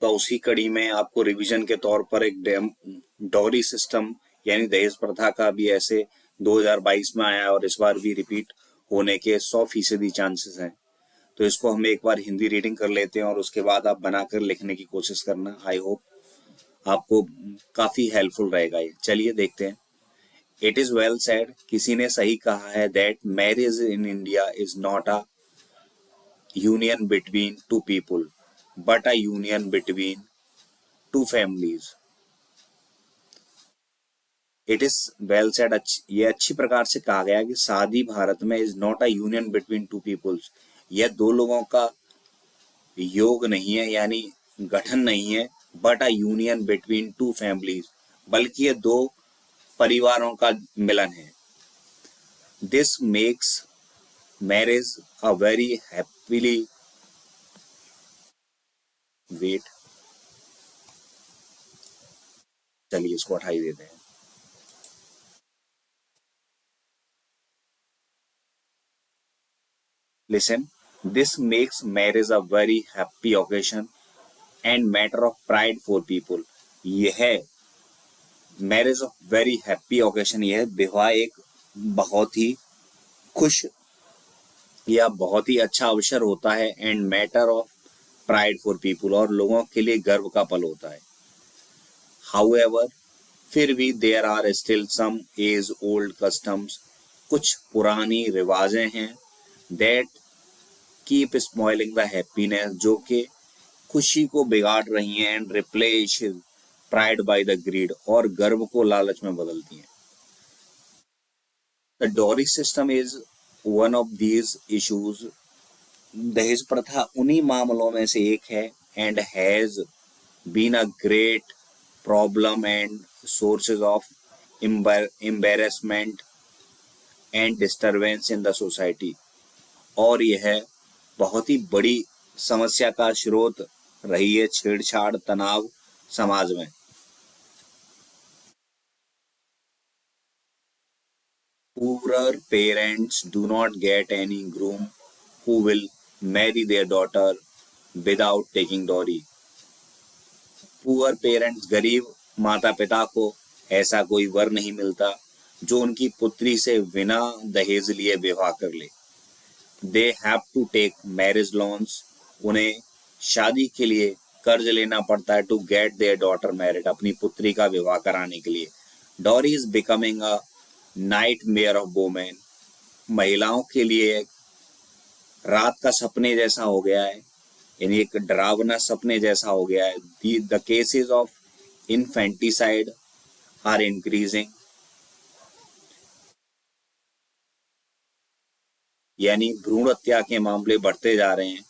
तो उसी कड़ी में आपको रिवीजन के तौर पर एक डॉरी सिस्टम यानी दहेज प्रथा का भी ऐसे 2022 में आया और इस बार भी रिपीट होने के 100% चांसेस हैं। तो इसको हम एक बार हिंदी रीडिंग कर लेते हैं और उसके बाद आप बनाकर लिखने की कोशिश करना। आई होप आपको काफी हेल्पफुल रहेगा ये। चलिए देखते हैं। इट इज वेल सेड, किसी ने सही कहा है, that marriage in India is not a union between to people but a union between two families. It is well said, ये अच्छी प्रकार से कहा गया कि शादी भारत में is not a union between two peoples, यह दो लोगों का योग नहीं है यानी गठन नहीं है, but a union between two families, बल्कि ये दो परिवारों का मिलन है। This makes marriage a very happily wait, चलिए इसको हटा ही देते हैं। Listen, this makes marriage a very happy occasion and matter of pride for people. यह marriage of very happy occasion, यह विवाह एक बहुत ही खुश या बहुत ही अच्छा अवसर होता है, and matter of pride for people, और लोगों के लिए गर्व का पल होता है। हाउएवर, फिर भी there are still some age old customs, कुछ पुरानी रिवाजें हैं, that keep spoiling the happiness, जो कि खुशी को बिगाड़ रही हैं, and replace pride by the greed, और गर्व को लालच में बदलती हैं। The dowry system is one of these issues, दहेज प्रथा उन्हीं मामलों में से एक है, and has been a great problem and sources of embarrassment and disturbance in the society, और यह बहुत ही बड़ी समस्या का स्रोत रही है, छेड़छाड़ तनाव समाज में। Poorer parents do not get any groom who will marry their daughter without taking dowry. Poor parents, गरीब माता पिता को ऐसा कोई वर नहीं मिलता जो उनकी पुत्री से बिना दहेज लिए विवाह कर ले। They have to take marriage loans, उन्हें शादी के लिए कर्ज लेना पड़ता है, to get their daughter married, अपनी पुत्री का विवाह कराने के लिए। Dowry is becoming a nightmare of women, महिलाओं के लिए एक रात का सपने जैसा हो गया है, यानी एक डरावना सपने जैसा हो गया है। The cases of infanticide are increasing, यानी भ्रूण हत्या के मामले बढ़ते जा रहे हैं।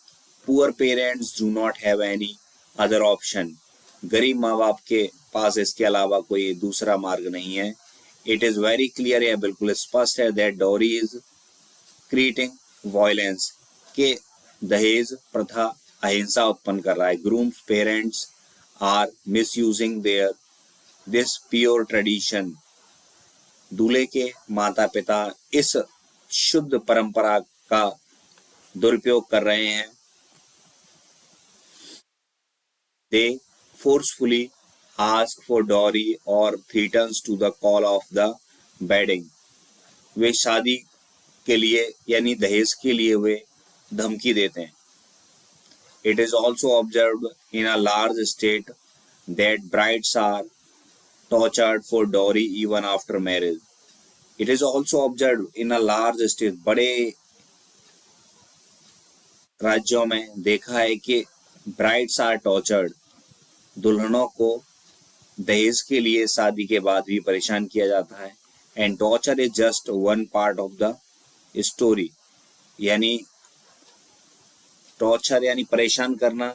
Poor parents do not have any other option, गरीब माँ बाप के पास इसके अलावा कोई दूसरा मार्ग नहीं है। इट इज वेरी क्लियर, यह बिल्कुल स्पष्ट है, that dowry is creating violence, के दहेज प्रथा अहिंसा उत्पन्न कर रहा है। Grooms parents are misusing their this pure tradition, दूल्हे के माता पिता इस शुद्ध परंपरा का दुरुपयोग कर रहे हैं। They forcefully ask for dowry और threatens to the call off the wedding, वे शादी के लिए यानी दहेज के लिए वे धमकी देते हैं। It is also observed in a large state that brides are tortured for dowry even after marriage. It is also observed in a large state, बड़े राज्यों में देखा है कि brides are tortured, दुल्हनों को दहेज के लिए शादी के बाद भी परेशान किया जाता है। And torture is just one part of the story, यानी टॉर्चर यानी परेशान करना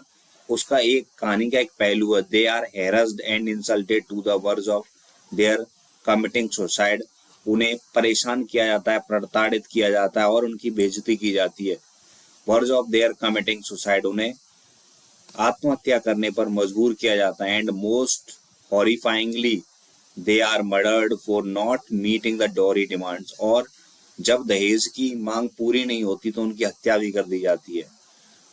उसका एक कहानी का एक पहलू है। They are harassed and insulted to the verge of their committing suicide, उन्हें परेशान किया जाता है, प्रताड़ित किया जाता है और उनकी बेइज्जती की जाती है। Verge of their committing suicide, उन्हें आत्महत्या करने पर मजबूर किया जाता है। And most horrifyingly they are murdered for not meeting the dowry demands, और जब दहेज की मांग पूरी नहीं होती तो उनकी हत्या भी कर दी जाती है।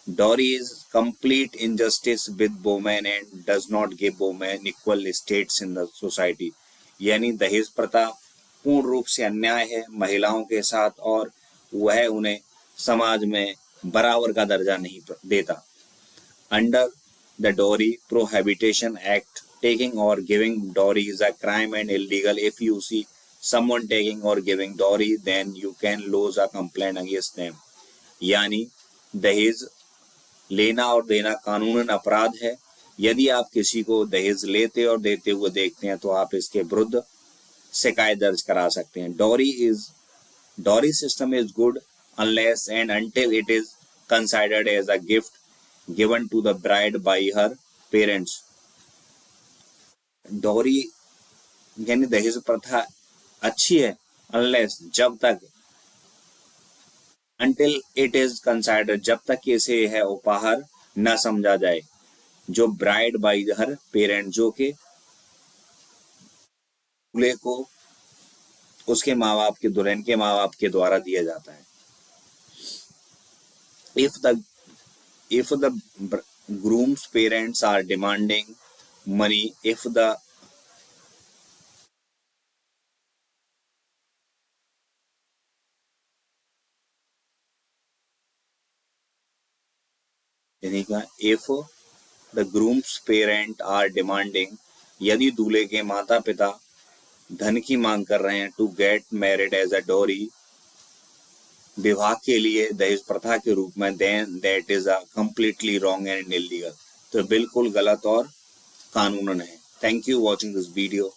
Dowry is complete injustice with women and does not give women equal status in the society. यानी दहेज प्रथा पूर्ण रूप से अन्याय है महिलाओं के साथ और वह उन्हें समाज में बराबर का दर्जा नहीं देता. Under the Dowry Prohibition Act, taking or giving dowry is a crime and illegal. If you see someone taking or giving dowry, then you can lodge a complaint against them. यानी दहेज लेना और देना कानूनन अपराध है. यदि आप किसी को दहेज लेते और देते हुए देखते हैं तो आप इसके विरुद्ध शिकायत दर्ज करा सकते हैं. Dowry system is good unless and until it is considered as a gift given to the bride by her parents. Dowry यानी दहेज प्रथा अच्छी है unless जब तक until it is considered जब तक इसे है उपहार न समझा जाए जो ब्राइड बाई हर पेरेंट जो के दूल्हे को उसके माँ बाप के दुल्हन के माँ बाप के द्वारा दिया जाता है. If the groom's parents are demanding money, if the groom's parents are demanding, यदि दूल्हे के माता पिता धन की मांग कर रहे हैं to get married as a dowry विवाह के लिए दहेज प्रथा के रूप में, then that is a completely wrong and illegal. तो बिल्कुल गलत और कानूनन है. Thank you watching this video.